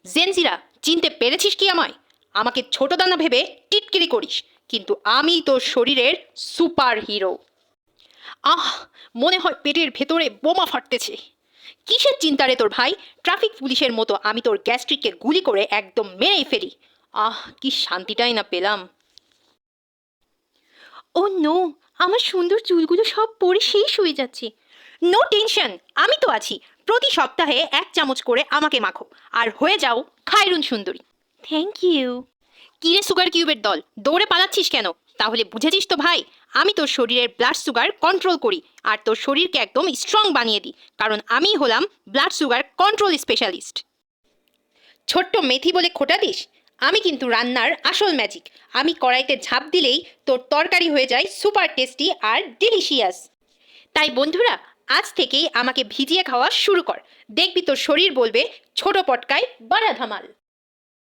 জেনজিরা, চিনতে পেরেছিস কি আমায়? আমাকে ছোট দানা ভেবে টিটকিরি করিস, কিন্তু আমি তোর শরীরের সুপার হিরো। আহ, মনে হয় পেটের ভেতরে বোমা ফাটতেছে। কিসের চিন্তা রে তোর ভাই? ট্রাফিক পুলিশের মতো আমি তোর গ্যাস্ট্রিককে গুলি করে একদম মেরেই ফেলি। আহ, কি শান্তিটাই না পেলাম। ও নো, আমার সুন্দর চুলগুলো সব পরে শেষ হয়ে যাচ্ছে। নো টেনশন, আমি তো আছি। প্রতি সপ্তাহে 1 চামচ করে আমাকে মাখো, আর হয়ে যাও খায়রুন সুন্দরী। Thank you. কিরে সুগার কিউবের দল, দৌড়ে পালাচ্ছিস কেন? তাহলে বুঝেছিস তো ভাই, আমি তোর শরীরের ব্লাড সুগার কন্ট্রোল করি, আর তোর শরীরকে একদম স্ট্রং বানিয়ে দিই, কারণ আমি হলাম ব্লাড সুগার কন্ট্রোল স্পেশালিস্ট। ছোট্ট মেথি বলে খোটা দিস? আমি কিন্তু রান্নার আসল ম্যাজিক। আমি কড়াইতে ঝাঁপ দিলেই তোর তরকারি হয়ে যায় সুপার টেস্টি আর ডিলিশিয়াস। তাই বন্ধুরা, আজ থেকেই আমাকে ভিজিয়ে খাওয়া শুরু কর। দেখবি তোর শরীর বলবে ছোট পটকায় বড়া ধামাল।